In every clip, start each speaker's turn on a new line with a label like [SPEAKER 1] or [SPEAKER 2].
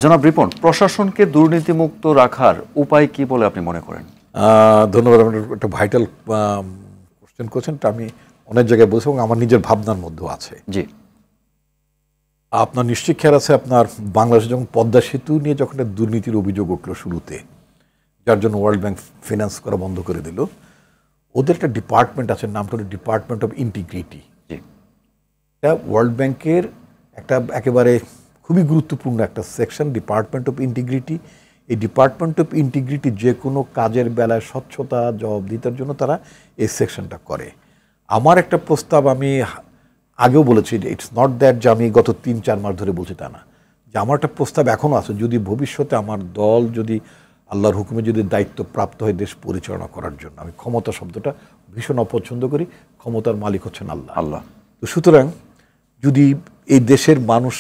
[SPEAKER 1] জনাব রিপন, প্রশাসনকে দুর্নীতিমুক্ত রাখার উপায় কি বলে আপনি মনে করেন?
[SPEAKER 2] ধন্যবাদ। আপনার একটা ভাইটাল কোশ্চেন করছেন, আমি অনেক জায়গায় বলছি এবং আমার নিজের ভাবনার মধ্যেও আছে।
[SPEAKER 1] জি,
[SPEAKER 2] আপনার নিশ্চয়ই খেয়াল আছে, আপনার বাংলাদেশে যখন পদ্মা সেতু নিয়ে যখন একটা দুর্নীতির অভিযোগ উঠল শুরুতে, যার জন্য ওয়ার্ল্ড ব্যাংক ফিনান্স করা বন্ধ করে দিল, ওদের একটা ডিপার্টমেন্ট আছে, নামটা হলো ডিপার্টমেন্ট অফ ইন্টিগ্রিটি। এটা ওয়ার্ল্ড ব্যাংকের একটা একেবারে খুবই গুরুত্বপূর্ণ একটা সেকশন, ডিপার্টমেন্ট অফ ইন্টিগ্রিটি। এই ডিপার্টমেন্ট অফ ইন্টিগ্রিটি যে কোনো কাজের বেলায় স্বচ্ছতা জবাবদিহিতার জন্য তারা এই সেকশনটা করে। আমার একটা প্রস্তাব, আমি আগেও বলেছি, যে ইটস নট দ্যাট যে আমি গত 3-4 মাস ধরে বলছি তা না, যে আমার একটা প্রস্তাব এখনও আছে, যদি ভবিষ্যতে আমার দল যদি আল্লাহর হুকুমে যদি দায়িত্ব প্রাপ্ত হয় দেশ পরিচালনা করার জন্য, আমি ক্ষমতা শব্দটা ভীষণ অপছন্দ করি, ক্ষমতার মালিক হচ্ছেন আল্লাহ। তো সুতরাং যদি এই দেশের মানুষ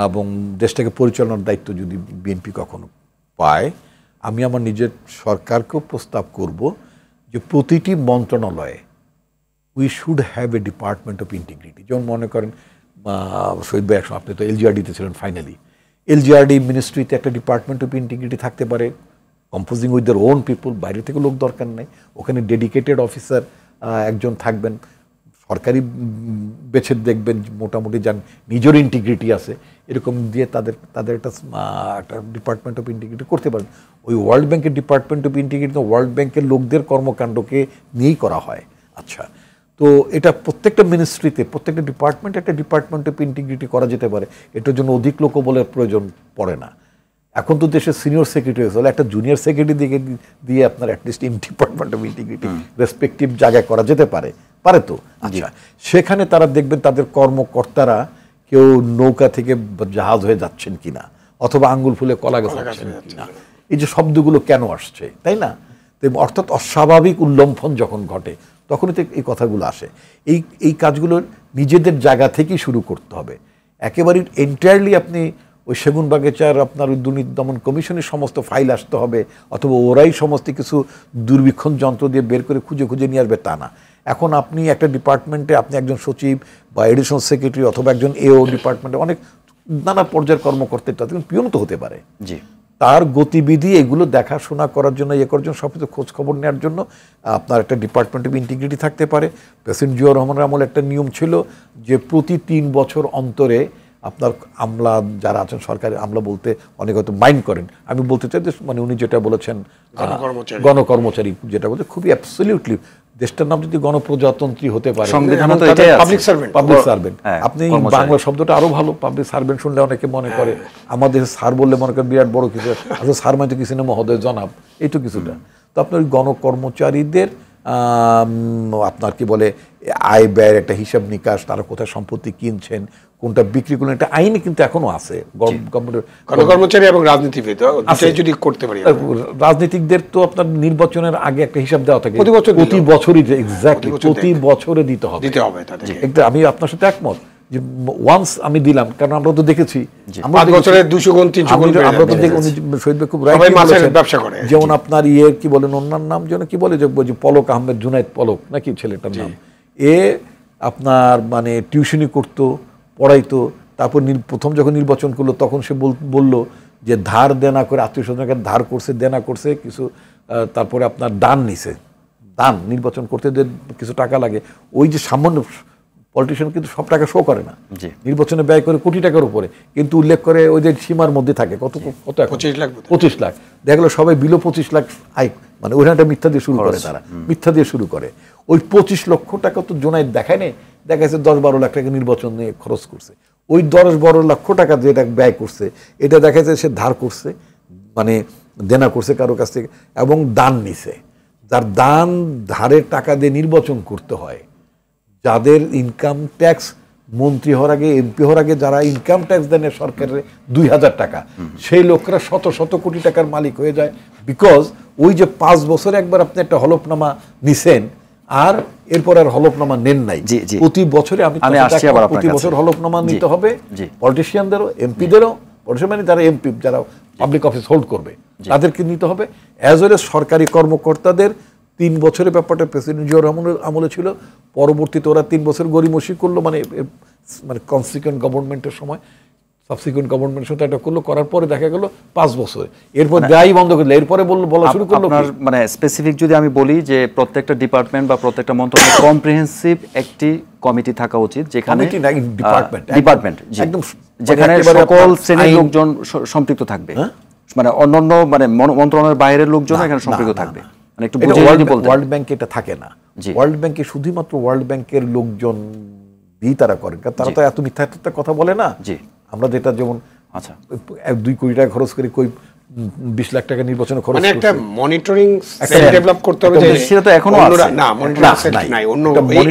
[SPEAKER 2] এবং দেশটাকে পরিচালনার দায়িত্ব যদি বিএনপি কখনো পায়, আমি আমার নিজের সরকারকেও প্রস্তাব করব যে প্রতিটি মন্ত্রণালয়ে we should have a department of integrity. যেমন মনে করেন শহীদ ভাই, আপনি তো এলজিআরডিতে ছিলেন, ফাইনালি এলজিআরডি মিনিস্ট্রিতে একটা ডিপার্টমেন্ট অফ ইন্টিগ্রিটি থাকতে পারে, কম্পোজিং উইথ দেয়ার ওন পিপুল, বাইরে থেকে লোক দরকার নেই, ওখানে ডেডিকেটেড অফিসার একজন থাকবেন, সরকারি বেছে দেখবেন মোটামুটি যান নিজের ইন্টিগ্রিটি আছে, এরকম দিয়ে তাদের একটা ডিপার্টমেন্ট অফ ইন্টিগ্রিটি করতে পারেন। ওই ওয়ার্ল্ড ব্যাংকের ডিপার্টমেন্ট অফ ইন্টিগ্রিটি ওয়ার্ল্ড ব্যাংকের লোকদের কর্মকাণ্ডকে নিয়েই করা হয়। আচ্ছা, তো এটা প্রত্যেকটা মিনিস্ট্রিতে, প্রত্যেকটা ডিপার্টমেন্টে একটা ডিপার্টমেন্ট অফ ইন্টিগ্রিটি করা যেতে পারে। এটার জন্য অধিক লোক বলে প্রয়োজন পড়ে না। এখন তো দেশের সিনিয়র সেক্রেটারি হয়েছে, একটা জুনিয়র সেক্রেটারি দিয়ে আপনার at least department of integrity respective জায়গায় করা যেতে পারে তো। আচ্ছা, সেখানে তারা দেখবেন তাদের কর্মকর্তারা কেউ নৌকা থেকে জাহাজ হয়ে যাচ্ছেন কিনা, অথবা আঙ্গুল ফুলে কলা গাছ যাচ্ছেন কিনা, এই যে শব্দগুলো কেন আসছে, তাই না? অর্থাৎ অস্বাভাবিক উল্লম্ফন যখন ঘটে তখনই তো এই কথাগুলো আসে। এই কাজগুলো নিজেদের জায়গা থেকেই শুরু করতে হবে। একেবারে এন্টায়ারলি আপনি ওই সেগুনবাগিচার আপনার ওই দুর্নীতি দমন কমিশনের সমস্ত ফাইল আসতে হবে, অথবা ওরাই সমস্ত কিছু দুর্বীক্ষণ যন্ত্র দিয়ে বের করে খুঁজে খুঁজে নিয়ে আসবে, তা না। এখন আপনি একটা ডিপার্টমেন্টে আপনি একজন সচিব বা এডিশনাল সেক্রেটারি অথবা একজন এও ডিপার্টমেন্টে অনেক নানা পর্যায়ের কর্মকর্তা, পিয়ন তো হতে পারে, জি, তার গতিবিধি এগুলো দেখাশোনা করার জন্য, করার জন্য, সব কিছু খোঁজ খবর নেওয়ার জন্য আপনার একটা ডিপার্টমেন্ট অফ ইন্টিগ্রিটি থাকতে পারে। প্রেসিডেন্ট জিয়াউর রহমানের আমলে একটা নিয়ম ছিল যে প্রতি 3 বছর অন্তরে আপনার আমলা যারা আছেন, সরকারি আমলা বলতে অনেক হয়তো মাইন্ড করেন, আমি বলতে চাই যে মানে উনি যেটা বলেছেন গণকর্মচারী যেটা বলতে খুবই অ্যাবসলিউটলি, দেশটার নাম যদি গণপ্রজাতন্ত্রী হতে পারে, পাবলিক সার্ভেন্ট। আপনি বাংলা শব্দটা আরো ভালো, পাবলিক সার্ভেন্ট শুনলে অনেকে মনে করে আমাদের স্যার বললে মনে করেন বিরাট বড় কিছু, আসলে স্যার মানে তো কিছু না, মহোদয়, জনাব, এই তো কিছুটা। তো আপনার ওই গণকর্মচারীদের আপনার কি বলে আয় ব্যয়ের একটা হিসাব নিকাশ, তারা কোথায় সম্পত্তি কিনছেন, কোনটা বিক্রি করলেন, একটা আইনে কিন্তু এখনো আছে।
[SPEAKER 3] গণকর্মচারী এবং রাজনীতিবিদ যদি করতে পারি,
[SPEAKER 2] রাজনীতিকদের তো আপনার নির্বাচনের আগে একটা হিসাব দেওয়া থাকে প্রতি বছরই, এক্স্যাক্টলি প্রতি বছরে দিতে হবে। আমি আপনার সাথে একমত যে ওয়ান্স আমি দিলাম, কারণ আমরা তো দেখেছি আমরা তো শহীদ ভাই খুব ব্যবসা করে, যেমন আপনার কি বলেন ওনার নাম যেন কি বলে, যে পলক আহমেদ, জুনাইদ পলক নাকি ছেলেটার নাম, আপনার মানে টিউশনি করতো, পড়াইতো, তারপর প্রথম যখন নির্বাচন করলো তখন সে বলল যে ধার দেনা করে, আত্মীয় স্বজনকে ধার করছে, দেনা করছে কিছু, তারপরে আপনার দান নিছে, দান নির্বাচন করতে কিছু টাকা লাগে, ওই যে সামান্য পলিটিশিয়ান কিন্তু সব টাকা শো করে না, নির্বাচনে ব্যয় করে কোটি টাকার উপরে, কিন্তু উল্লেখ করে ওই যে সীমার মধ্যে থাকে কত 25 লাখ, দেখা গেলো সবাই বিলো 25 লাখ আয়, মানে ওইখানটা মিথ্যা দিয়ে শুরু করে, তারা মিথ্যা দিয়ে শুরু করে। ওই 25 লক্ষ টাকা তো জোনায়েদ দেখায় নেই, দেখা যাচ্ছে 10-12 লাখ টাকা নির্বাচন নিয়ে খরচ করছে। ওই 10-12 লক্ষ টাকা যেটা ব্যয় করছে, এটা দেখা যাচ্ছে সে ধার করছে, মানে দেনা করছে কারো কাছ থেকে, এবং দান নিছে। যার দান ধারের টাকা দিয়ে নির্বাচন করতে হয়, যাদের ইনকাম ট্যাক্স মন্ত্রী হওয়ার আগে, এমপি হওয়ার আগে যারা ইনকাম ট্যাক্স দেন সরকারের 2000 টাকা, সেই লোকরা শত কোটি টাকার মালিক হয়ে যায়, বিকজ ওই যে 5 বছরে একবার আপনি একটা হলফনামা নিছেন, আর এরপর আর হলফনামা নেন নাই, প্রতি বছরে প্রতি বছর হলফনামা নিতে হবে পলিটিশিয়ানদেরও, এমপিদেরও, পলিটিশিয়ান মানে যারা এমপি, যারা পাবলিক অফিস হোল্ড করবে তাদেরকে নিতে হবে, অ্যাজ ওয়েল এজ সরকারি কর্মকর্তাদের 3 বছরের ব্যাপারটা প্রেসিডেন্ট জিয়াউর রহমানের আমলে ছিল, পরবর্তীতে ওরা 3 বছর গড়িমসি করলো, মানে কনস্টিটিউয়েন্ট গভর্নমেন্টের সময় সাবসিকুয়েন্ট গভর্নমেন্টের সাথে এটা করলো, করার পরে দেখা গেল 5 বছর, এরপর দেয়াই বন্ধ করলো, এরপরে বলা শুরু করলো।
[SPEAKER 1] আপনার মানে স্পেসিফিক যদি আমি বলি যে প্রত্যেকটা ডিপার্টমেন্ট বা প্রত্যেকটা মন্ত্রণালয় কম্প্রিহেন্সিভ একটি কমিটি থাকা উচিত, যেখানে ডিপার্টমেন্ট একদম যেখানে সকল শ্রেণীর লোকজন সম্পৃক্ত থাকবে, মানে অন্যান্য মানে মন্ত্রণালয়ের বাইরের লোকজন এখানে সম্পৃক্ত থাকবে। মানে একটু
[SPEAKER 2] ওয়ার্ল্ড ব্যাংকে এটা থাকে না। ওয়ার্ল্ড ব্যাংকে শুধুমাত্র ওয়ার্ল্ড ব্যাংকের লোকজন দিয়ে তারা করেন, কারণ তারা তো এত মিথ্যা কথা বলে না। আমরা যেটা যেমন 2 কোটি টাকা খরচ করি, কই 20 লাখ টাকা নির্বাচনে খরচ,
[SPEAKER 3] মানে একটা মনিটরিং সেল ডেভেলপ করতে হবে, যে
[SPEAKER 1] সেটা তো এখনো আছে
[SPEAKER 3] না, মনিটরিং সেল নাই, অন্য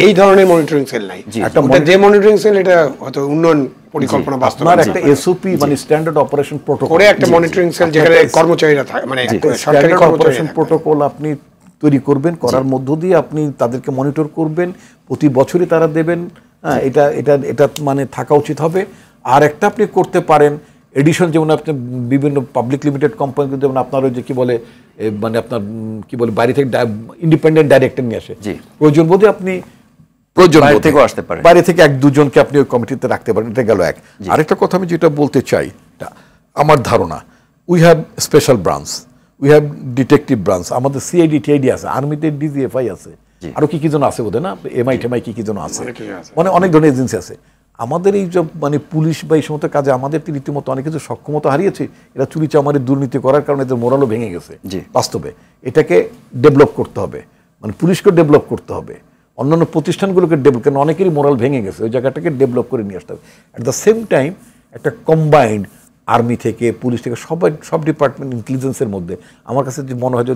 [SPEAKER 3] এই ধরনের মনিটরিং সেল নাই। ওটা যে মনিটরিং সেল, এটা হয়তো উন্নয়ন পরিকল্পনা বাস্তবায়ন,
[SPEAKER 2] একটা এসওপি মানে স্ট্যান্ডার্ড অপারেশন প্রোটোকল
[SPEAKER 3] করে একটা মনিটরিং সেল যেখানে কর্মচারীরা থাকে, মানে সরকারি
[SPEAKER 2] অপারেশন প্রোটোকল আপনি তৈরি করবেন, করার মধ্য দিয়ে আপনি তাদেরকে মনিটর করবেন, প্রতি বছরই তারা দেবেন। এটা এটা এটা মানে থাকা উচিত হবে। আর একটা আপনি করতে পারেন এডিশন, যেমন আপনি বিভিন্ন পাবলিক লিমিটেড কোম্পানি, যেমন আপনার ওই যে কি বলে, মানে আপনার কি বলে, বাইরে থেকে ইন্ডিপেন্ডেন্ট ডাইরেক্টর নিয়ে আসে, প্রয়োজন বোধে আপনি বাইরে থেকে 1-2 জনকে আপনি ওই কমিটিতে রাখতে পারেন। এটা গেল এক। আরেকটা কথা আমি যেটা বলতে চাই, আমার ধারণা, we have special branch, we have detective branch, আমাদের সিআইডি টিআইডি আছে, আর্মিতে ডিজিএফআই আছে, আরো কি যেন আছে বোধ হয় না, এমআই টেমআই কি যেন আছে, মানে অনেক ধরনের এজেন্সি আছে। আমাদের এই যে মানে পুলিশ বা এই সমস্ত কাজে আমাদের রীতিমতো অনেক কিছু সক্ষমতা হারিয়েছে। এরা চুরি চামারি দুর্নীতি করার কারণে এদের মোরালও ভেঙে গেছে। বাস্তবে এটাকে ডেভেলপ করতে হবে, মানে পুলিশকে ডেভেলপ করতে হবে, অন্যান্য প্রতিষ্ঠানগুলোকে ডেভেলপ, কারণ অনেকেরই মোরাল ভেঙে গেছে, ওই জায়গাটাকে ডেভেলপ করে নিয়ে আসতে হবে। অ্যাট দ্য সেম টাইম একটা কম্বাইন্ড আর্মি থেকে, পুলিশ থেকে, সব ডিপার্টমেন্ট ইন্টেলিজেন্সের মধ্যে আমার কাছে যে মনে হয়,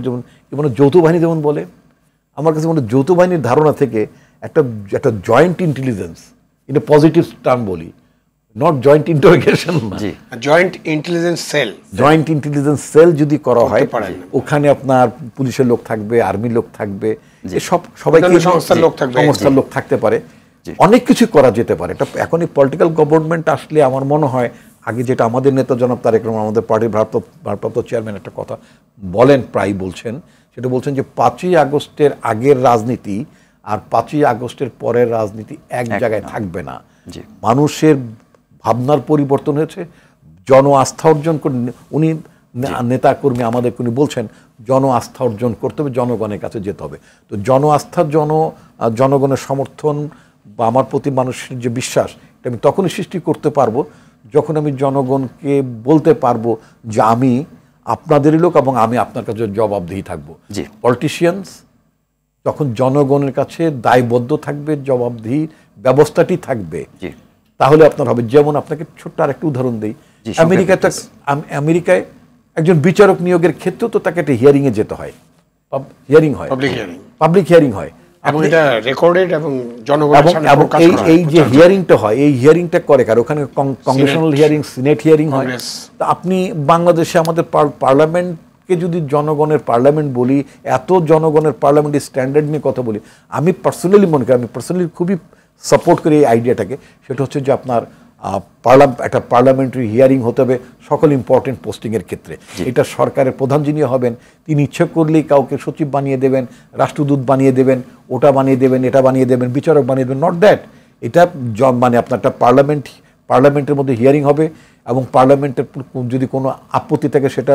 [SPEAKER 2] যেমন যৌথ বাহিনী যেমন বলে, আমার কাছে মনে হয় যৌথ বাহিনীর ধারণা থেকে একটা জয়েন্ট ইন্টেলিজেন্স, এটা পজিটিভ টার্ম বলি, not joint interrogation,
[SPEAKER 3] joint intelligence cell.
[SPEAKER 2] Joint intelligence cell যদি করা হয়, ওখানে আপনার পুলিশের লোক থাকবে, আর্মির লোক থাকবে, সবাই
[SPEAKER 3] সংস্থার
[SPEAKER 2] লোক থাকতে পারে, অনেক কিছু করা যেতে পারে। এখন এই পলিটিক্যাল গভর্নমেন্ট আসলে আমার মনে হয়, আগে যেটা আমাদের নেতা জনাব তারেক রহমান, আমাদের পার্টির ভারপ্রাপ্ত চেয়ারম্যান, একটা কথা বলেন, প্রায় বলছেন, সেটা বলছেন যে 5ই আগস্টের আগের রাজনীতি আর 5ই আগস্টের পরের রাজনীতি এক জায়গায় থাকবে না। মানুষের ভাবনার পরিবর্তন হয়েছে, জন আস্থা অর্জন করে উনি নেতা কর্মী আমাদের উনি বলছেন জন আস্থা অর্জন করতে হবে, জনগণের কাছে যেতে হবে। তো জন আস্থা, জনগণের সমর্থন বা আমার প্রতি মানুষের যে বিশ্বাস, এটা আমি তখনই সৃষ্টি করতে পারবো যখন আমি জনগণকে বলতে পারবো যে আমি আপনাদেরই লোক এবং আমি আপনার কাছে জবাবদিহি থাকবো। পলিটিশিয়ানস যখন জনগণের কাছে দায়বদ্ধ থাকবে, জবাবদিহি ব্যবস্থাটি থাকবে, তাহলে আপনার হবে। যেমন আপনাকে ছোট্ট আরেকটা উদাহরণ দিই, আমেরিকায় একজন বিচারক নিয়োগের ক্ষেত্রেও তো তাকে একটা হিয়ারিংয়ে যেতে হয়, হিয়ারিং হয়, পাবলিক হিয়ারিং হয়,
[SPEAKER 3] এবং এটা রেকর্ডেড এবং জনগণের সামনে প্রকাশ করা হয়।
[SPEAKER 2] এই যে হিয়ারিংটা হয়, এই হিয়ারিংটা করে কার, ওখানে কংগ্রেশনাল হিয়ারিং, সিনেট হিয়ারিং হয়। তা আপনি বাংলাদেশে আমাদের পার্লামেন্টকে যদি জনগণের পার্লামেন্ট বলি, এত জনগণের পার্লামেন্টের স্ট্যান্ডার্ড নিয়ে কথা বলি, আমি পার্সোনালি মনে করি, আমি পার্সোনালি খুবই সাপোর্ট করি এই আইডিয়াটাকে। সেটা হচ্ছে যে আপনার একটা পার্লামেন্টারি হিয়ারিং হতে হবে সকল ইম্পর্টেন্ট পোস্টিংয়ের ক্ষেত্রে। এটা সরকারের প্রধান যিনি হবেন, তিনি ইচ্ছে করলেই কাউকে সচিব বানিয়ে দেবেন, রাষ্ট্রদূত বানিয়ে দেবেন, ওটা বানিয়ে দেবেন, এটা বানিয়ে দেবেন, বিচারক বানিয়ে দেবেন। নট দ্যাট, এটা মানে আপনার একটা পার্লামেন্টের মধ্যে হিয়ারিং হবে, এবং পার্লামেন্টের যদি কোনো আপত্তি থাকে সেটা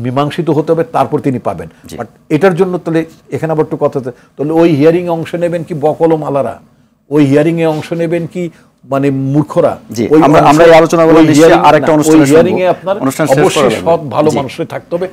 [SPEAKER 2] মীমাংসিত হতে হবে, তারপর তিনি পাবেন। বাট এটার জন্য তাহলে এখানে আবার একটু কথা, তাহলে ওই হিয়ারিংয়ে অংশ নেবেন কি বকলম আলারা, ওই হিয়ারিংয়ে অংশ নেবেন কি মানে মূর্খরা?
[SPEAKER 1] আমরা এই আলোচনা হিয়ারিংয়ে আপনার
[SPEAKER 2] অবশ্যই সৎ ভালো মানুষের থাকতে হবে।